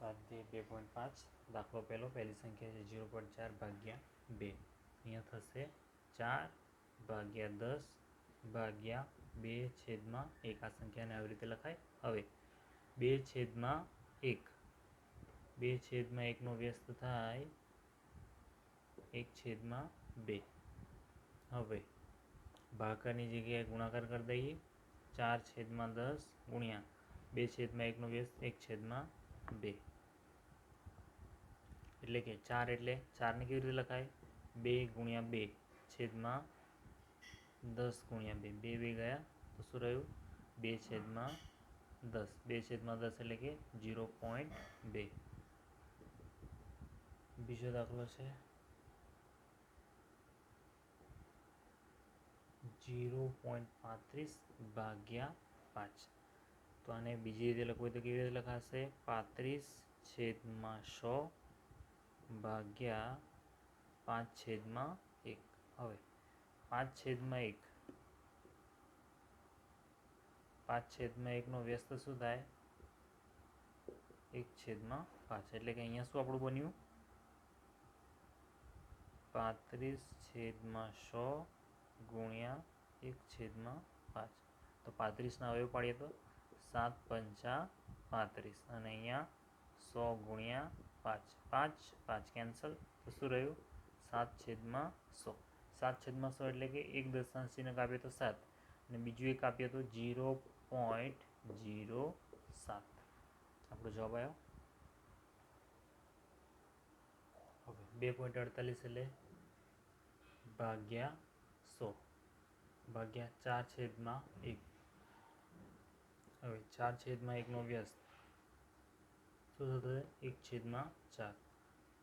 સ્વાધ્યાય 2.5 દાખલો પહેલો, પહેલી સંખ્યા છે 0.4 ભાગ્યા 2. અહીંયા થશે 4 ભાગ્યા 10 ભાગ્યા 2 છેદમાં 1. આ સંખ્યાને આવી રીતે લખાય. હવે 2 છેદમાં 1, 2 છેદમાં 1 નો વ્યસ્ત થાય 1 છેદમાં 2. હવે ભાગાકારની જગ્યાએ ગુણાકાર કરી દઈએ. 4 છેદમાં 10 ગુણ્યા 2 છેદમાં 1 નો વ્યસ્ત 1 છેદમાં 2. એટલે કે 4 એટલે 4 ને કેવી રીતે લખાય? 2 ગુણ્યા 2 છેદમાં 10 ગુણ્યા 2. 2 2 ગયા તો શું રહ્યું? 2 છેદમાં 10. 2 છેદમાં 10 એટલે કે 0.2. બીજો દાખલો છે 0.35 ભાગ્યા 5. તો આને બીજી રીતે લખવું હોય તો કેવી રીતે લખાશે? 35 છેદમાં 100 ભાગ્યા 5 છેદમાં 1. હવે 5 છેદમાં 1, 5 છેદમાં 1 નો વ્યસ્ત શું થાય? 1 છેદમાં 5. એટલે કે અહીંયા શું આપણું બન્યું? 35 છેદમાં 100 ગુણ્યા 1 છેદમાં 5. તો 35ના અવયવ પાડીએ તો 7 પંચા 35 અને અહીંયા 100 ગુણ્યા 5, 5 5 કેન્સલ. તો શું રહ્યું? 7 છેદમાં 100. 7 છેદમાં 100 એટલે કે એક દશાંશ ચિહ્ન કાપીએ તો 7 અને બીજું એક કાપીએ તો 0.07. આપણો જવાબ આવ્યો. હવે 2.48 એટલે ભાગ્યા 100 ભાગ્યા 4 છેદમાં 1. હવે 4 છેદમાં 1 નો વ્યસ્ત શું થશે? 1 છેદમાં 4.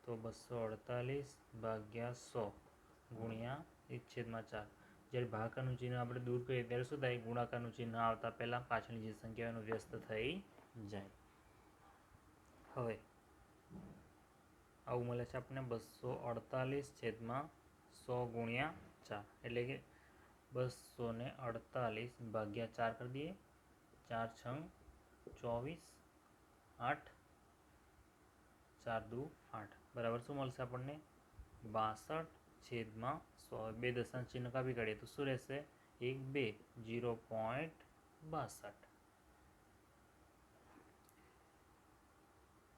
તો 248 ભાગ્યા 100 ગુણ્યા 1 છેદમાં 4. જ્યારે ભાગાકારનું ચિહ્ન આપણે દૂર કરીએ ત્યારે શું થાય? ગુણાકારનું ચિહ્ન આવતા પહેલાં પાછળની જે સંખ્યાઓનું વ્યસ્ત થઈ જાય. હવે આવું મળે છે આપણને 248 છેદમાં 100 ગુણ્યા 4. એટલે કે 248 ભાગ્યા 4 કરી દઈએ. 4 છંગ 24, 8, 4 દુ 8 બરાબર શું મળશે આપણને? 62 છેદમાં 100. બે દશાંશ ચિહ્ન કાપી કાઢીએ તો શું રહેશે? 1 2 0.62.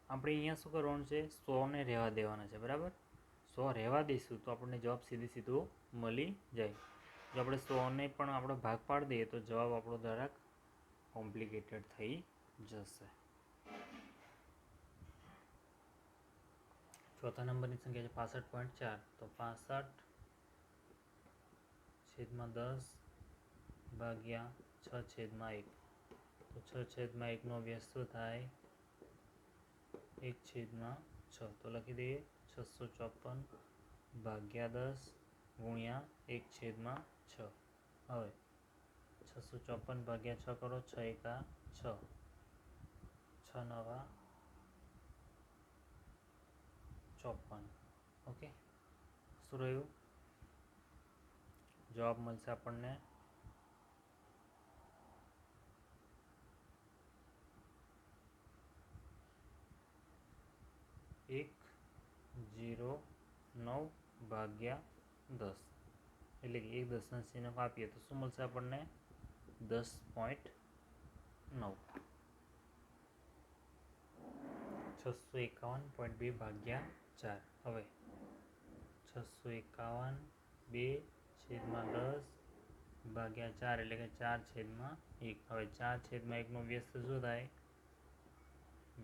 આપણે અહીંયા શું કરવાનું છે? 100 ને રહેવા દેવાના છે. બરાબર, 100 રહેવા દઈશું તો આપણને જવાબ સીધો મળી જાય. જો આપણે 100 ને પણ આપણો ભાગ પાડી દઈએ તો જવાબ આપણો જરાક કોમ્પ્લિકેટેડ થઈ જશે. ચોથા નંબરની સંખ્યા છે 65.4. તો 65 છેદમાં 10 ભાગ્યા 6 છેદમાં 1. તો 6 છેદમાં 1 નો વ્યસ્ત શું થાય? 1 છેદમાં 6. તો લખી દઈએ 654 ભાગ્યા 10 ગુણ્યા 1 છેદમાં 6. હવે 654 ભાગ્યા 6 કરો. 6 એકા 6, 6 નવા 54. ઓકે, શું રહ્યું? જવાબ મળશે આપણને 109 ભાગ્યા 10. એટલે કે એક દશાંશ ચિહ્ન આપીએ તો શું મળશે આપણને? 10.9. 651.2 ભાગ્યા 4. હવે 651 2 છેદમાં 10 ભાગ્યા 4 એટલે કે 4 છેદમાં 1. હવે 4 છેદમાં 1 નો વ્યસ્ત શું થાય?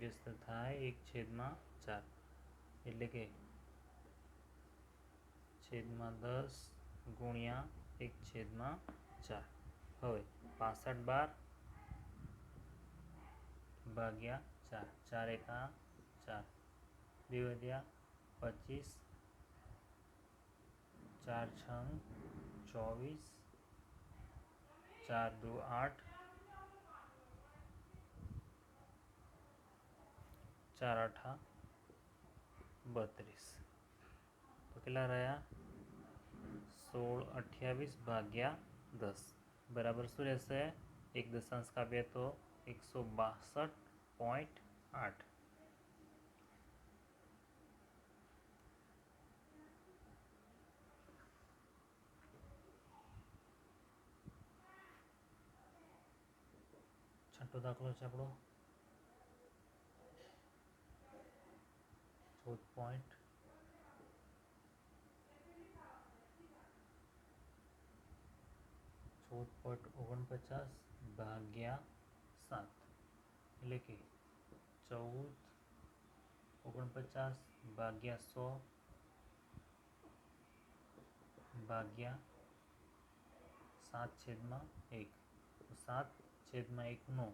વ્યસ્ત થાય 1 છેદમાં 4. એટલે કે છેદમાં 10 ગુણ્યા 1 છેદમાં 4. હવે 65 12 ભાગ્યા 4. 4 એકા 4, 2 વધ્યા 25, 4 છંગ 24, 4 દુ 8, 4 8 32. તો કેટલા રહ્યા? 1628 ભાગ્યા 10 બરાબર શું રહેશે? એક દશાંશ કાપીએ તો 162.8. છઠ્ઠો દાખલો છે આપણો 14.49 ભાગ્યા 7 એટલે કે 14.49 ભાગ્યા 100 ભાગ્યા 7/1. તો 7/1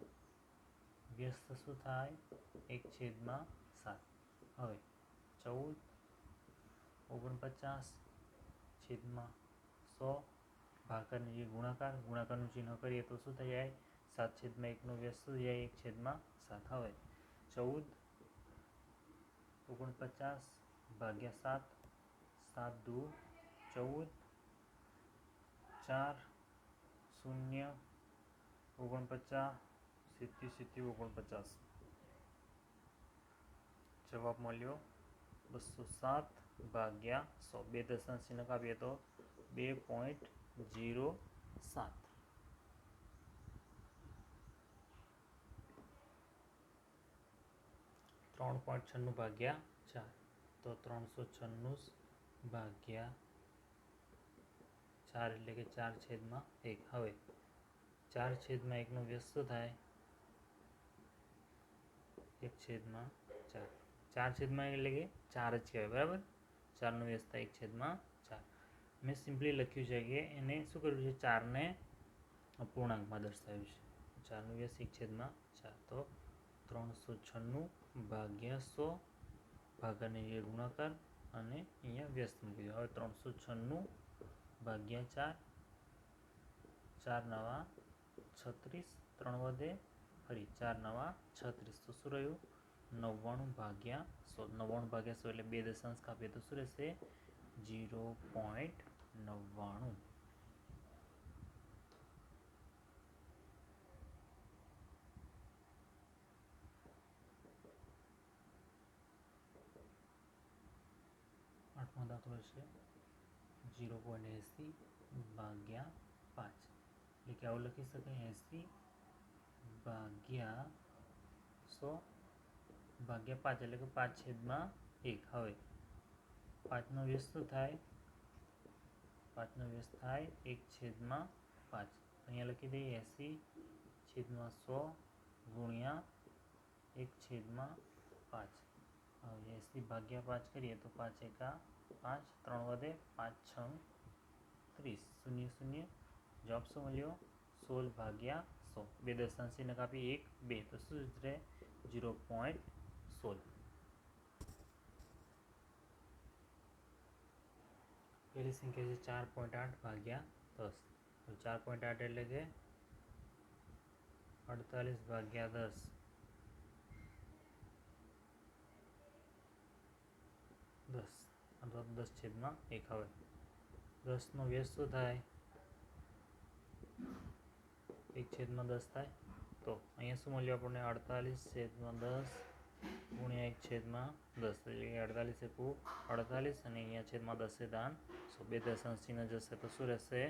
વ્યસ્ત શું થાય? 1/7. હવે 14.49/100 ભાગાકારની જે ગુણાકારનું ચિહ્ન કરીએ તો શું થઈ જાય? 7/1 વ્યસ્ત થઈ જાય 1/7. હવે 14.49 ભાગ્યા 7, 7 દુ 14, 4 0 49, 70 જવાબ મળ્યો 207 ભાગ્યા 100. બે દશાંશ ચિહ્ન કાપીએ તો 2.07. 3.96 ભાગ્યા 4 તો 396 ભાગ્યા 4 એટલે કે 4/1. હવે 4/1 વ્યસ્ત થાય 1/4. 4/1 એટલે કે 4 જ કહેવાય, બરાબર. 4 વ્યસ્ત થાય 1/4. મેં સિમ્પલી લખ્યું છે કે એને શું કર્યું છે? 4ને પૂર્ણાંકમાં દર્શાવ્યું છે. 4 વ્યસ્ત 1/4. તો 396 ભાગ્યા 100 ભાગાને જે ગુણાકાર અને અહીંયા વ્યસ્ત મૂકી દો. હવે 396 ભાગ્યા 4, 4 નવા 36, 3 વધે ફરી 4 નવા 36. તો શું રહ્યું? 99 ભાગ્યા 100. 99 ભાગ્યા 100 એટલે બે દશાંશ કાપીએ તો શું રહેશે? 0.99. આઠમો દાખલો છે 0.80 ભાગ્યા 5. એટલે કે આવું લખી શકાય 80 ભાગ્યા 100 ભાગ્યા 5 એટલે કે 5/1. હવે 5નો વ્યસ્ત થાય 1/5. અહીંયા લખી દઈએ 80/100 ગુણ્યા 1/5. હવે 80 ભાગ્યા 5 કરીએ તો 5 એકા 5, 3 વધે 5 6 30. 0 0. જવાબ શું મળ્યો? 16 ભાગ્યા 100. બે દશાંશ ચિહ્ન કાપી 1 2 તો શું રહે? 0.16. પહેલી સંખ્યા છે 4.8 ભાગ્યા 10. તો 4.8 એટલે કે 48 ભાગ્યા 10. 10 અથવા 10/1. હવે 10નો વ્યસ્ત શું થાય? 1/10 થાય. તો અહીંયા શું મળ્યું આપણને? 48/10 ગુણ્યા 1/10. એટલે કે 48 એકુ 48 અને અહીંયા છેદમાં 10 દાન. બે દશાંશ ચિહ્ન જશે તો શું રહેશે?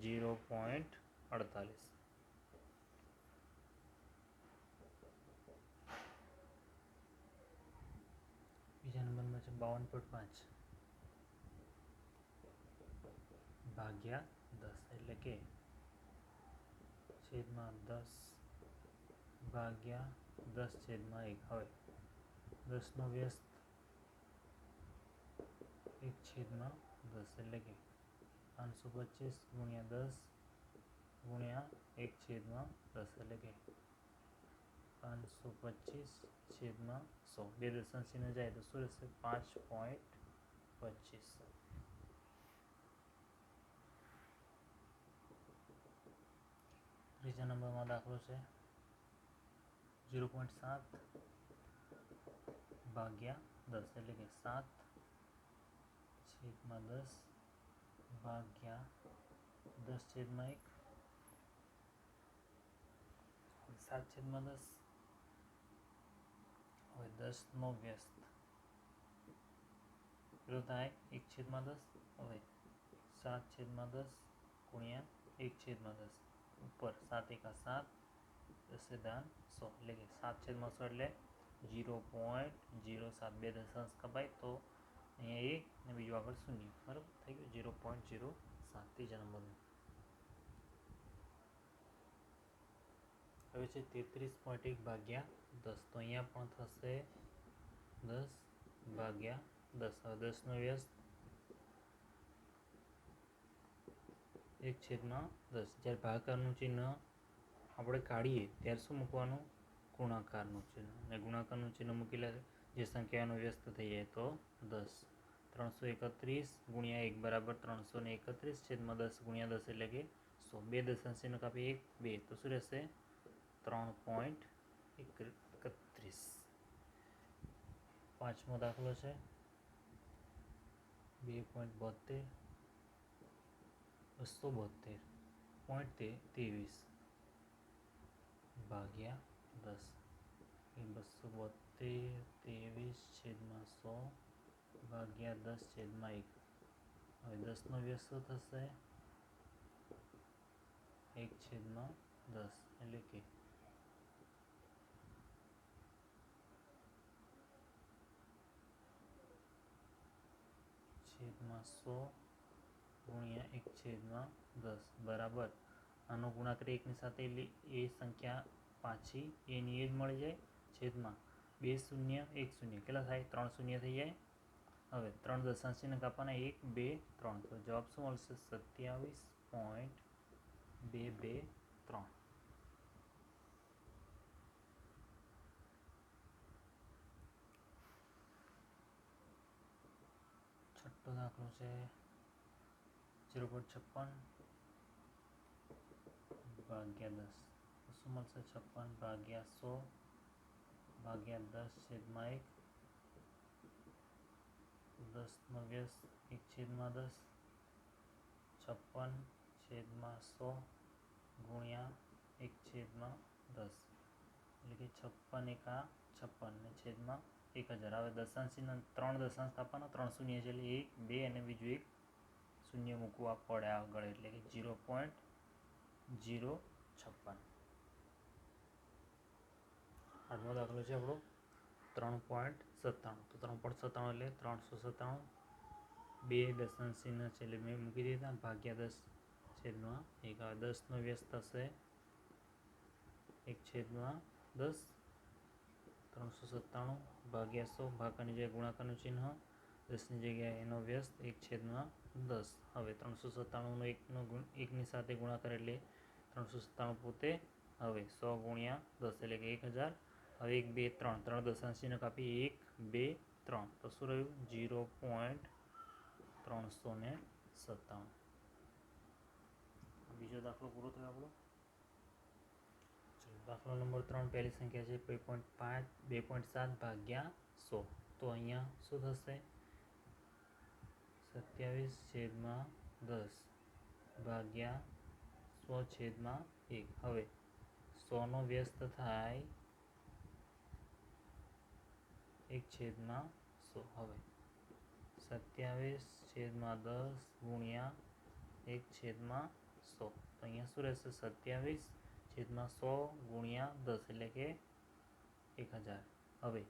0.48. બીજા નંબરમાં છે 52.5 ભાગ્યા 10 એટલે કે છેદમાં 10 ભાગ્યા 10/1. હવે 10નો વ્યસ્ત 1/10 એટલે કે 525 ગુણ્યા 10 ગુણ્યા 1/10 એટલે કે 525/100. બે દશાંશ ચિહ્ન જાય તો શું રહેશે? 5.25. ત્રીજા નંબરમાં દાખલો છે 0.7 ભાગ્યા 10 એટલે કે 7/10 ભાગ્યા 10/1. 7/10. હવે 10નો વ્યસ્ત કેટલો થાય? 1/10. હવે 7/10 ગુણ્યા 1/10 ઉપર 7 એકા 7, 10^100 એટલે કે 7/100 એટલે 0.07 બે દશાંશ કપાય તો અહીંયા 1 અને બીજું આગળ 0 બરાબર થઈ ગયું 0.07 ત્રીજા નંબરનું. હવે છે 33.1 ભાગ્યા 10 તો અહીંયા પણ થશે 10/10. હવે 10નો વ્યસ્ત 1/10. જ્યારે ભાગાકારનું ચિહ્ન આપણે કાઢીએ ત્યારે શું મૂકવાનું? ગુણાકારનું ચિહ્ન. અને ગુણાકારનું ચિહ્ન મૂકેલા જે સંખ્યાનો વ્યસ્ત થઈ જાય તો 10. 331 ગુણ્યા 1 બરાબર 331/10 ગુણ્યા 10 એટલે કે 100. બે દશાંશ ચિહ્ન કાપી 1 2 તો શું રહેશે? 3.31. પાંચમો દાખલો છે 2.72 272.23 ભાગ્યા 10 એ 272/23/100 ભાગ્યા 10/1. હવે 10નો વ્યસ્ત થશે 1/10 એટલે કે 100 ગુણ્યા 1/10 બરાબર આનો ગુણાકાર 1ની સાથે એટલે એ સંખ્યા પાછી એની એ જ મળી જાય છેદમાં 2 0 1 0 કેટલા થાય? 3 0 થઈ જાય. હવે 3 દશાંશ ચિહ્ન કાપવાના 1 2 3 તો જવાબ શું મળશે? 27.223. છઠ્ઠો દાખલો છે 0.56 ભાગ્યા 10 શું મળશે? 56/100 ભાગ્યા 10/1. 10નો વ્યસ્ત 1/10. 56/100 ગુણ્યા 1/10 એટલે કે 56 56 ને છેદમાં 1000. હવે દશાંશ ચિહ્ન 3 દશાંશ કાપવાના 3 શૂન્ય છે એટલે 1 2 અને બીજું એક શૂન્ય મૂકવા પડે આગળ એટલે કે 0.056. આઠમો દાખલો છે આપણો 3.97 તો 3.97 એટલે 397. બે દશાંશ ચિહ્ન છે એટલે મેં મૂકી દીધા ભાગ્યા 10/1. હવે 10નો વ્યસ્ત થશે 1/10. 397 ભાગ્યા 100 ભાગાની જગ્યાએ ગુણાકારનું ચિહ્ન 10ની જગ્યાએ એનો વ્યસ્ત 1/10. હવે 397નો 1ની સાથે ગુણાકાર એટલે 397 પોતે. હવે 100 ગુણ્યા 10 એટલે કે 1000. હવે 1 2 3 3 દશાંશ ચિહ્ન કાપી 1 2 3 તો શું રહ્યું? 0.397. બીજો દાખલો પૂરો થયો આપણો. દાખલો નંબર 3 પહેલી સંખ્યા છે 2.7 ભાગ્યા 100 તો અહીંયા શું થશે? 27/10 ભાગ્યા 100/1. હવે 100નો વ્યસ્ત થાય 1/100. હવે 27/10 ગુણ્યા 1/100 તો અહીંયા શું રહેશે? 27/100 ગુણ્યા 10 એટલે કે 1000. હવે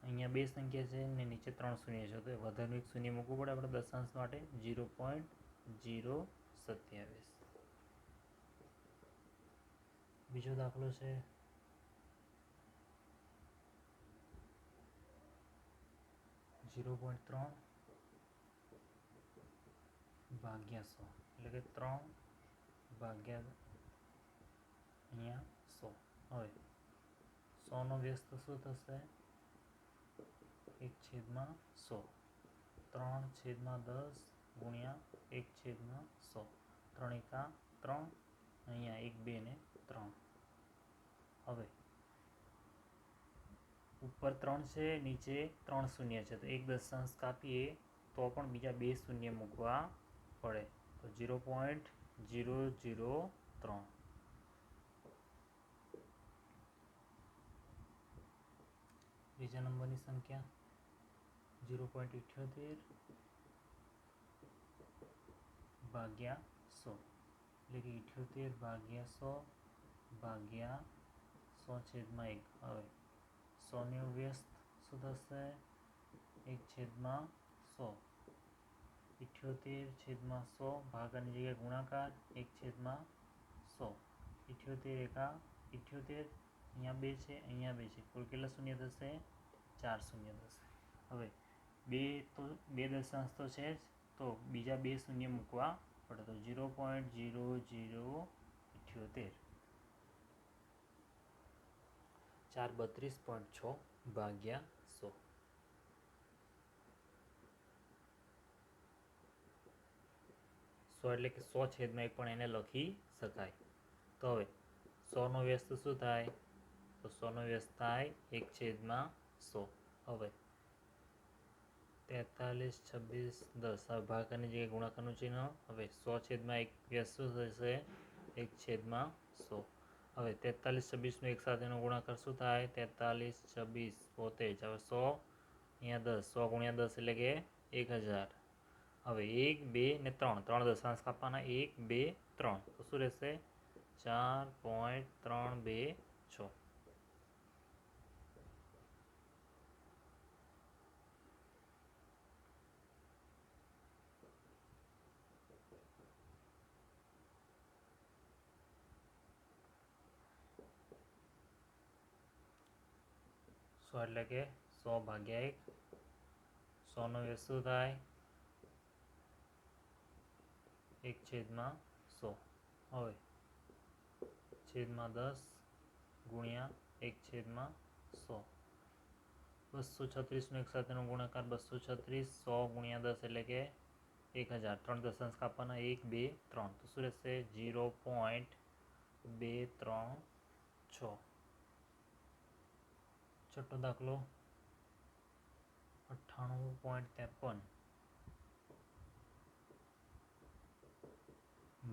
અહીંયા બે સંખ્યા છે ને નીચે 3 શૂન્ય છે તો વધારેનું એક શૂન્ય મૂકવું પડે આપણે દશાંશ માટે 0.027. બીજો દાખલો છે 0.3 ભાગ્યા 100 એટલે કે 3 ભાગ્યા અહીંયા 100. હવે 100નો વ્યસ્ત શું થશે? 1/100. 3/10 ગુણ્યા 1/100. 3 એકા 3 અહીંયા 1 2 ને 3. હવે ઉપર 3 છે નીચે 3 શૂન્ય છે તો એક દશાંશ કાપીએ તો પણ બીજા બે શૂન્ય મૂકવા પડે તો 0.003. બીજા નંબરની સંખ્યા 0.78 ભાગ્યા 100 એટલે કે 78/100 ભાગ્યા 100/1. હવે 100 વ્યસ્ત શું થશે? 1/100. 78/100 ભાગાની જગ્યાએ ગુણાકાર 1/100. 78 એકા 78, અહીંયા 2 છે, અહીંયા 2 છે, કુલ કેટલા શૂન્ય થશે? 4 શૂન્ય થશે. હવે 2 દશાંશ તો છે જ, તો બીજા 2 શૂન્ય મૂકવા પડે, તો 0.0078. 432.6 ભાગ્યા 100. 100 એટલે કે 100/1 પણ એને લખી શકાય. તો હવે 100નો વ્યસ્ત શું થાય? તો 100નો વ્યસ્ત થાય 1/100. હવે 43, 26, 10. હવે ભાગાની જગ્યાએ ગુણાકારનું ચિહ્ન. હવે 100/1 વ્યસ્ત શું થશે? 1/100. હવે 43, 26નો એક સાથેનો ગુણાકાર શું થાય? 43, 26, 72. હવે 100 અહીંયા 10. 100 ગુણ્યા 10 એટલે કે 1000. હવે 1, 2 ને 3, 3 દશાંશ કાપવાના. 1, 2, 3. તો શું રહેશે? 4.326. એટલે કે 100/1. 100નો વ્યસ્ત શું થાય? 1/100. હવે 1/10 ગુણ્યા 1/100. 236નો એક સાથેનો ગુણાકાર 236. 100 ગુણ્યા 10 એટલે કે 1000. 3 દશાંશ કાપવાના. 1, 2, 3. તો શું રહેશે? 0.236. છઠ્ઠો દાખલો 98.53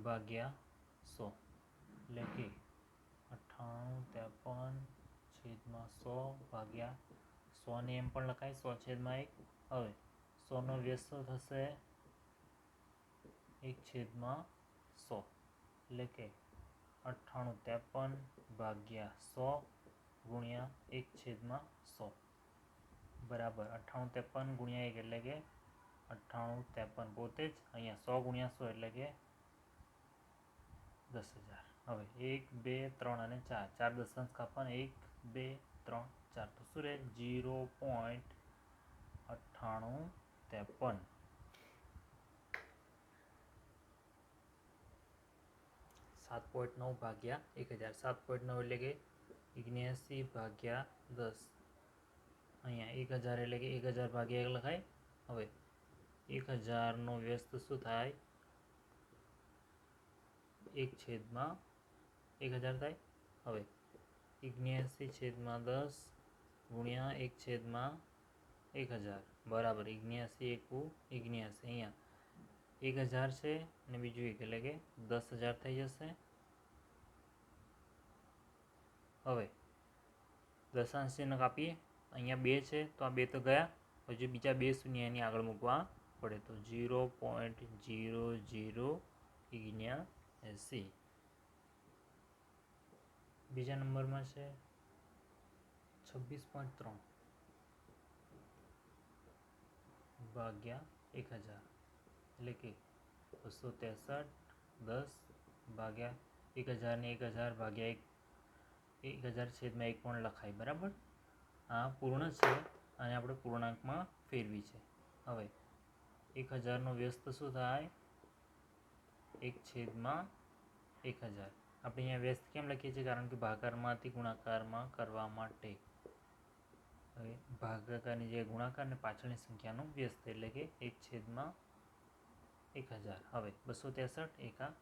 ભાગ્યા 100. એટલે કે 98, 53/100 ભાગ્યા 100 ને એમ પણ લખાય 100/1. હવે 100નો વ્યસ્ત થશે 1/100. એટલે કે 98, 53/100 ગુણ્યા 1/100 બરાબર 98, 53 ગુણ્યા 1 એટલે કે 98, 53. પોતે જ અહીંયા 100 ગુણ્યા 100 એટલે કે 10,000. હવે 1, 2, 3 અને 4. 4 દશાંશ કાપવાના. 1, 2, 3, 4. તો શું રહે? 0.9853. 7.9 ભાગ્યા 1000. 7.9 એટલે કે 79/10. અહીંયા 1000 એટલે કે 1000/1 લખાય. હવે 1000નો વ્યસ્ત શું થાય? 1/1000 થાય. હવે 79/10 ગુણ્યા 1/1000 બરાબર 79 × 79. અહીંયા 1000 છે અને બીજું 1 એટલે કે 10,000 થઈ જશે. હવે દશાંશ ચિહ્ન કાપીએ. અહીંયા 2 છે તો આ 2 તો ગયા. હજુ બીજા 2 શૂન્ય એની આગળ મૂકવા પડે, તો 0.0079. બીજા નંબરમાં છે 26.3 ભાગ્યા 1000. એટલે કે 263, 10 ભાગ્યા 1000 ને 1000 ભાગ્યા 1000/1 પણ લખાય. બરાબર. આ પૂર્ણ છે અને આપણે પૂર્ણાંકમાં ફેરવી છે. હવે 1000નો વ્યસ્ત શું થાય? 1/1000. આપણે અહીંયા વ્યસ્ત કેમ લખીએ છીએ? કારણ કે ભાગાકારમાંથી ગુણાકારમાં કરવા માટે. હવે ભાગાકારની જે ગુણાકાર ને પાછળની સંખ્યાનો વ્યસ્ત એટલે કે 1/1000. હવે 263 એકા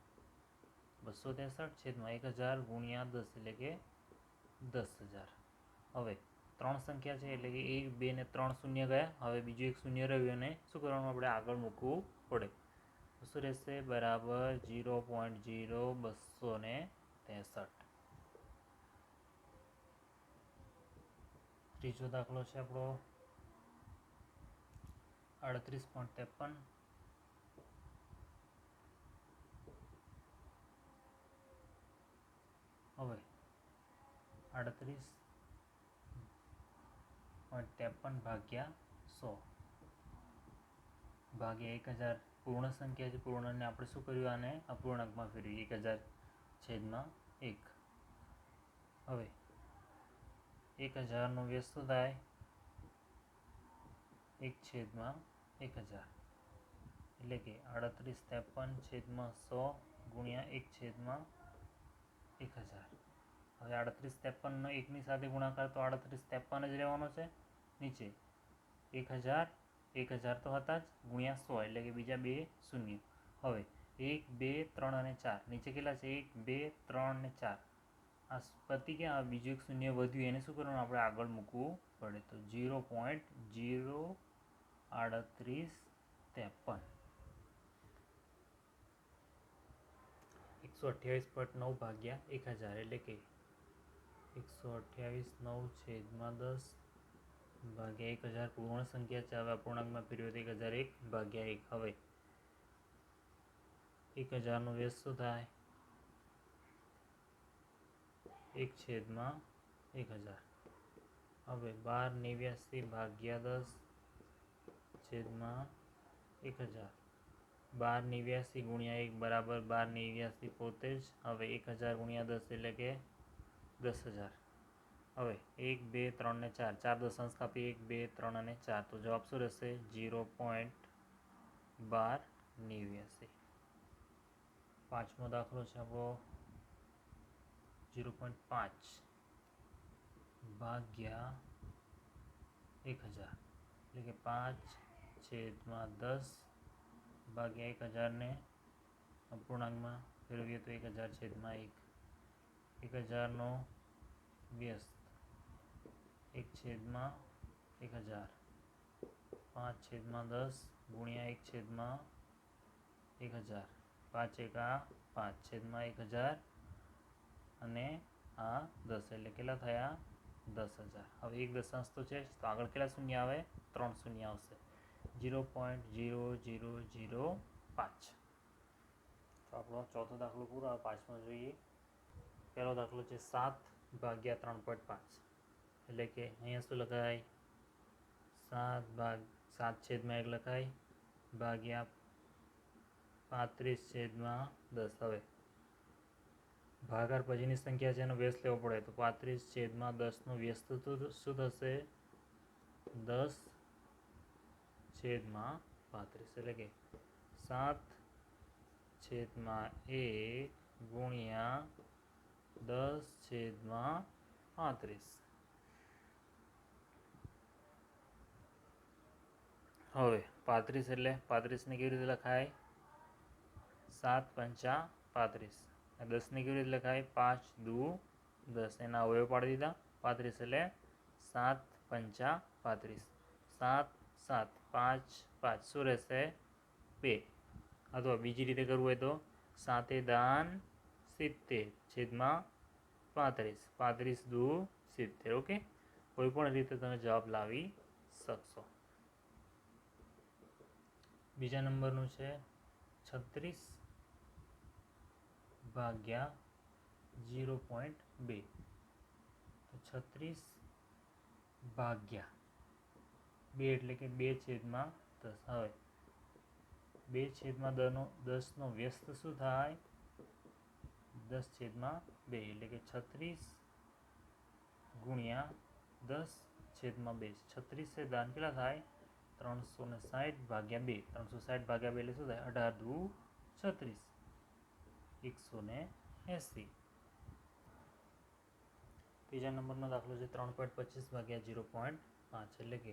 263/1000 ગુણ્યા 10 એટલે કે 10,000. હવે 3 સંખ્યા છે એટલે કે 1, 2 ને 3 શૂન્ય ગયા. હવે બીજું એક શૂન્ય રહ્યું અને શું કરવાનું? આપણે આગળ મૂકવું પડે. શું રહેશે? બરાબર 0.0263. ત્રીજો દાખલો છે આપણો 38.53 હવે 38.53 ભાગ્યા 100 ભાગ્યા 1000 પૂર્ણ સંખ્યા છે. પૂર્ણને આપણે શું કર્યું, આને અપૂર્ણાંકમાં ફેરવી 1000/1. હવે 1000નો વ્યસ્ત શું થાય? 1/1000 એટલે કે 38.53/100 ગુણ્યા 1/1000. હવે 38.53નો 1ની સાથે ગુણાકાર તો 38.53 જ રહેવાનો છે. નીચે 1000 તો હતા જ, ગુણ્યા 100 એટલે કે બીજા 2 શૂન્ય. હવે 1, 2, 3 અને 4 નીચે કેટલા છે? 1, 2, 3 અને 4. આ પતિ ક્યાં? બીજું એક શૂન્ય વધ્યું, એને શું કરવાનું? આપણે આગળ મૂકવું પડે. તો 0.03853 128.9 ભાગ્યા 1000 એટલે કે 128.9/10 ભાગ્યા 1000 પૂર્ણ સંખ્યા છે. હવે અપૂર્ણાંકમાં ફેરવ્યો તો 1001/1. હવે 1000નો વ્યસ્ત શું થાય? 1/1000. હવે 1289 ભાગ્યા 10/1000. 1289 ગુણ્યા 1 બરાબર 1289 પોતે જ. હવે 1000 ગુણ્યા 10 એટલે કે 10000. હવે 1, 2, 3 ને 4, 4 દશાંશ કાપી 1, 2, 3 અને 4. તો જવાબ શું રહેશે? 0.1289. પાંચમો દાખલો છે આપણો 0.5 ભાગ્યા 1000 એટલે કે 5/10 ભાગ્યા 1000 ને અપૂર્ણાંકમાં ફેરવીએ તો 1000/1. 1000નો વ્યસ્ત 1/1000. 5/10 ગુણ્યા 1/1000. 5 એકા 5/1000 અને આ 10 એટલે કેટલા થયા? 10000. હવે એક દશાંશ તો છે, તો આગળ કેટલા શૂન્ય આવે? 3 શૂન્ય આવશે. 0.0005. તો આપણો ચોથો દાખલો પૂરો. આવે પાંચમો જોઈએ. પહેલો દાખલો છે 7 ભાગ્યા 3.5 એટલે કે અહીંયા શું લખાય? 7/1 લખાય ભાગ્યા 35/10. હવે ભાગાકાર પછીની સંખ્યા છે, એનો વ્યસ્ત લેવો પડે. તો 35/10નો વ્યસ્ત શું થશે? 10/35 એટલે કે 7/1 ગુણ્યા 10/35. હવે 35 એટલે 35ને કેવી રીતે લખાય? 7×5 = 35. 10ને કેવી રીતે લખાય? 5×2 = 10. એના અવયવ પાડી દીધા. 35 એટલે 7×5 = 7, 7, 5, 5 શું રહેશે? 2. અથવા બીજી રીતે કરવું હોય તો 7×70/35. 35×2 = 70. ઓકે, કોઈ પણ રીતે તમે જવાબ લાવી શકશો. બીજા નંબરનું છે 36 ભાગ્યા 0.2. તો 36 ભાગ્યા 2 એટલે કે 2/10. હવે 2/10નો વ્યસ્ત શું થાય? 10/2 એટલે કે 36 ગુણ્યા 10/2. 36 દાન કેટલા થાય? 360/2. 360/2 એટલે શું થાય? 18×2 = 36. 180. ત્રીજા નંબરનો દાખલો છે 3.25 ભાગ્યા 0.5 એટલે કે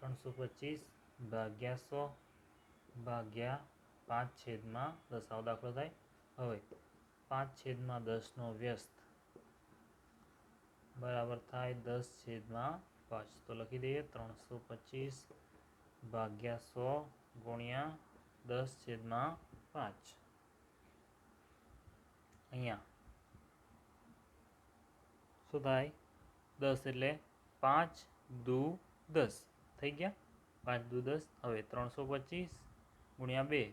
325/100 ભાગ્યા 5/10. આવો દાખલો થાય. હવે 5/10નો વ્યસ્ત બરાબર થાય 10/5. તો લખી દઈએ 325/100 ગુણ્યા 10/5. અહીંયા શું થાય? 10 એટલે 5×2 = 10 થઈ ગયા. 5×2 = 10. હવે 325 ગુણ્યા 2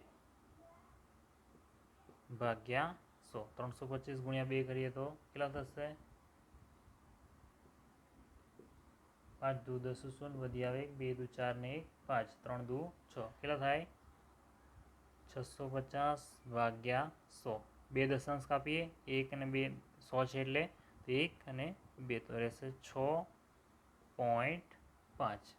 ભાગ્યા 100. 325 ગુણ્યા 2 કરીએ તો કેટલા થશે? 5 દુ 10 શૂન્ય વધી આવે 1 2 દુ 4 ને 1 5 3 દુ 6 કેટલા થાય 650 ભાગ્યા 100 બે દશાંશ કાપીએ 1 અને 2 100 છે એટલે 1 અને 2 તો રહેશે 6.5.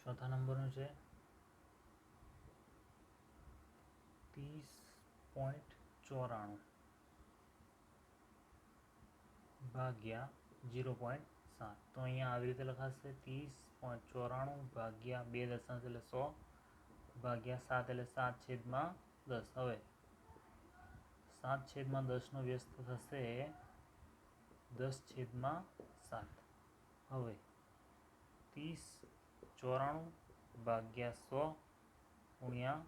ચોથા નંબરનું છે 30.94 ભાગ્યા 0.7. તો અહીંયા આવી રીતે લખાશે 30.94 ભાગ્યા 2 દશાંશ એટલે 100 ભાગ્યા 7 એટલે 7/10. હવે 7/10 નો વ્યસ્ત થશે 10/7. હવે 30.94 ભાગ્યા 100 ગુણ્યા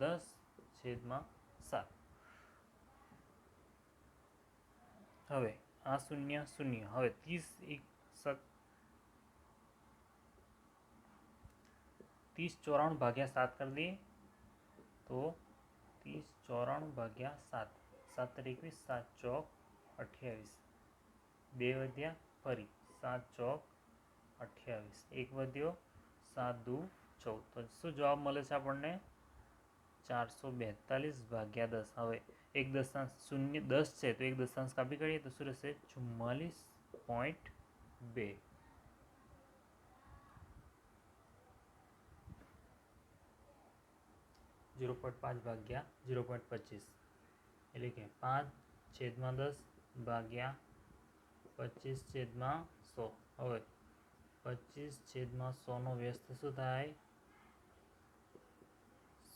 10/7. હવે આ 0 0. હવે 30.94 ભાગ્યા 7 કરી દઈએ તો 30.94 ભાગ્યા 7 7 21 7 ચોક 28 2 વધ્યા ફરી 7 ચોક 28 1 વધ્યો 7 દુ 14. તો શું જવાબ મળે છે આપણને 442 ભાગ્યા 10. હવે એક દશાંશ 0 10 છે તો એક દશાંશ કાપી કરીએ તો શું રહેશે 44.2. 0.5 ભાગ્યા 0.25 એટલે કે 5/10 ભાગ્યા 25/100. હવે 25/100 નો વ્યસ્ત શું થાય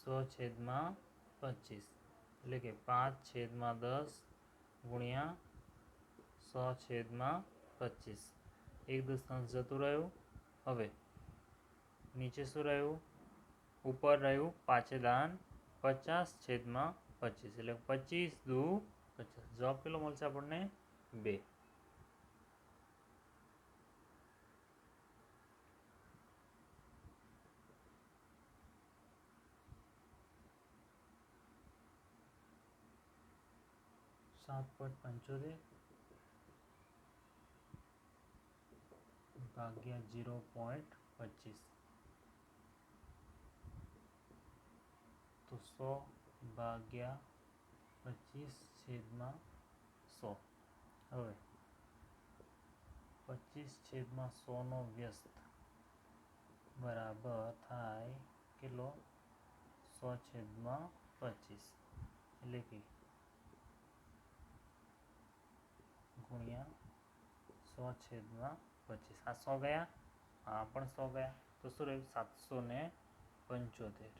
100/25 એટલે કે 5/10 ગુણ્યા 100/25. એક દશાંશ જતું રહ્યું. હવે નીચે શું રહ્યું ઉપર રહ્યું પાંચેદાન 50/25 એટલે 25 દુ 50. જવાબ કેટલો મળશે આપણને 2. $7.75 ભાગ્યા 0.25 તો 100 ભાગ્યા 25/100. હવે 25/100 નો વ્યસ્ત બરાબર થાય કેટલો 100/25 એટલે કે ગુણ્યા 100/25. આ 100 ગયા આ પણ 100 ગયા તો શું રહ્યું 775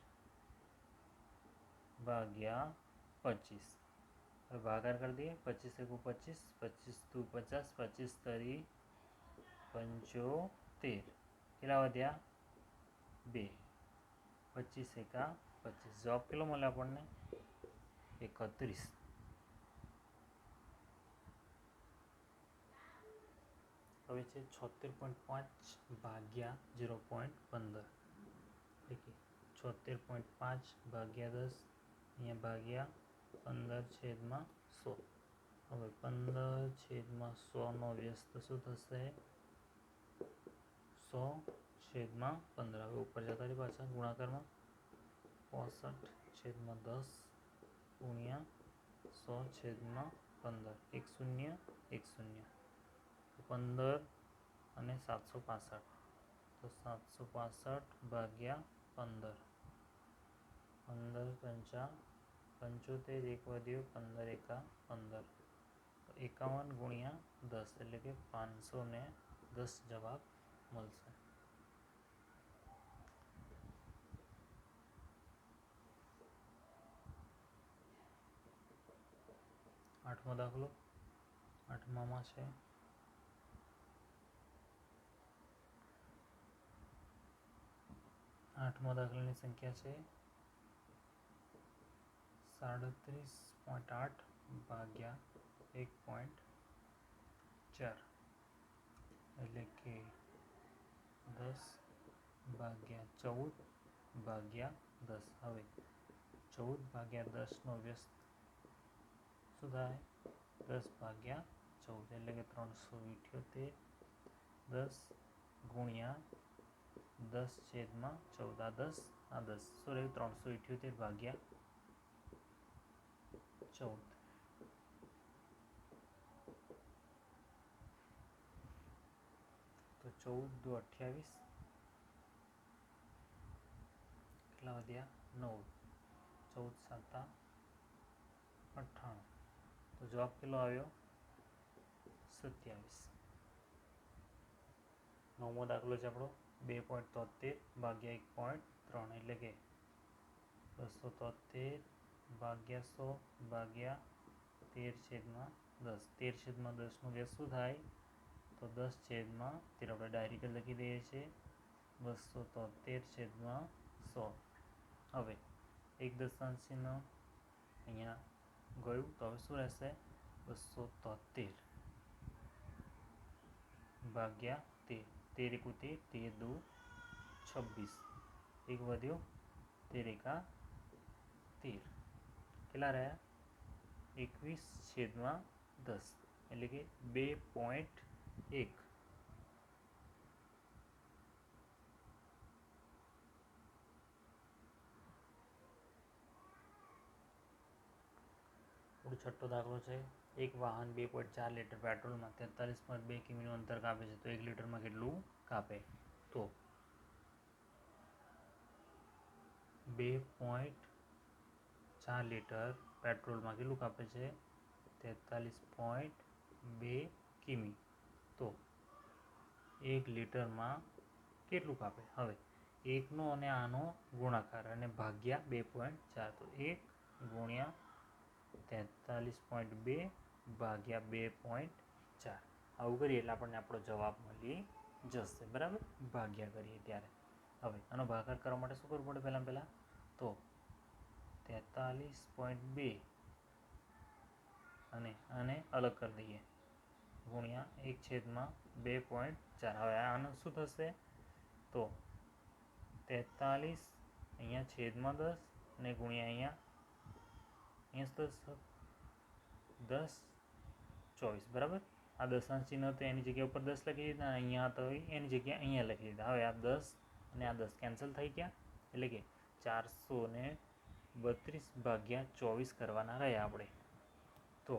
ભાગ્યા 25. હવે ભાગાકાર કરી દઈએ 25 × 25 25 દુ 50 25 તરી 75. કેટલા વધ્યા 2 25 એકા 25. જવાબ કેટલો મળે આપણને 31. હવે છે 76.5 ભાગ્યા 0.15 એટલે કે 76.5 ભાગ્યા 10 અહીંયા ભાગ્યા 15/100. હવે 15/100 નો વ્યસ્ત શું થશે 100/15. હવે ઉપર જતા રહી પાછા ગુણાકારમાં 65/10 ગુણ્યા 100/15 1 0 1 0. 15 અને 765 તો 765 ભાગ્યા 15 15 75 1 વધ્યો 15 એકા 15 51 ગુણ્યા 10 એટલે કે 510 જવાબ મળશે. આઠમો દાખલો. આઠમામાં છે આઠમા દાખલાની સંખ્યા છે 37.8 ભાગ્યા 1.4 એટલે કે 10 ભાગ્યા 14 ભાગ્યા 10. હવે 14 ભાગ્યા 10નો વ્યસ્ત શું થાય? 10 ભાગ્યા 14 એટલે કે 378. 10 ગુણ્યા 10/14. આ 10 શું રહ્યું? 378 ભાગ્યા 14. તો 14 દુ 28. કેટલા વધ્યા? 9. 14 7 98. તો જવાબ કેટલો આવ્યો? 27. નવમો દાખલો છે આપણો 2.73 ભાગ્યા 1.3 એટલે કે 273 ભાગ્યા 100 ભાગ્યા 13/10. 13/10નું વ્યસ્ત શું થાય? તો 10/13 આપણે ડાયરેક્ટ લખી દઈએ છીએ 273/100. હવે એક દશાંશ ચિહ્ન અહીંયા ગયું તો હવે શું રહેશે? 273 ભાગ્યા 13. 13 એકુ 13, 13 દુ 26. એક વધ્યો 13 એકા 13. કેટલા રહ્યા? 21/10 એટલે કે 2.1. છઠ્ઠો દાખલો છે. એક વાહન 2.4 લીટર પેટ્રોલમાં 43.2 કિમીનું અંતર કાપે છે તો 1 લીટરમાં કેટલું કાપે? તો 2.4 લીટર પેટ્રોલમાં કેટલું કાપે છે? 43.2 કિમી. તો 1 લીટરમાં કેટલું કાપે? હવે 1નો અને આનો ગુણાકાર અને ભાગ્યા 2.4. તો 1 ગુણ્યા 43.2 ભાગ્યા 2.4. આવું કરીએ એટલે આપણને આપણો જવાબ મળી જશે. બરાબર? ભાગ્યા કરીએ ત્યારે. હવે આનો ભાગાકાર કરવા માટે શું કરવું પડે? પહેલાં તો 43.2 અને આને અલગ કરી દઈએ ગુણ્યા 1/2.4. હવે આનું શું થશે? તો 43 અહીંયા છેદમાં 10 અને ગુણ્યા અહીંયા 10/24. બરાબર? આ દશાંશ ચિહ્ન તો એની જગ્યા ઉપર 10 લખી દીધા, અહીંયા તો એની જગ્યા અહીંયા લખી દીધા. હવે આ 10 અને આ 10 કેન્સલ થઈ ગયા એટલે કે 432/24 કરવાના રહ્યા આપણે. તો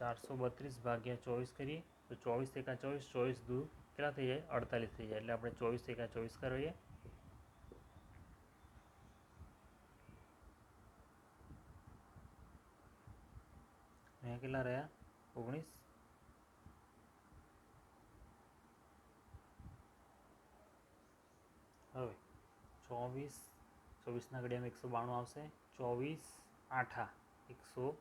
432/24 કરીએ તો 24 એકા 24, 24 દૂર કેટલા થઈ જાય? 48 થઈ જાય. એટલે આપણે 24 એકા 24 કરીએ. અહીંયા કેટલા રહ્યા? 19. હવે 24ના ઘડિયામાં 192 આવશે. 24 8 192.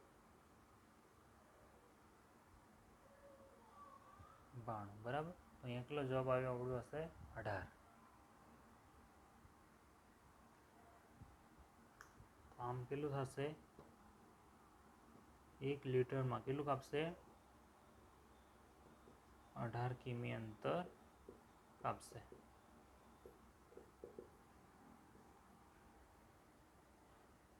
બરાબર? તો અહીંયા કેટલો જવાબ આવ્યો આપણો? હશે 18. તો આમ કેટલું થશે? 1 લીટરમાં કેટલું કાપશે? 18 કિમી અંતર કાપશે.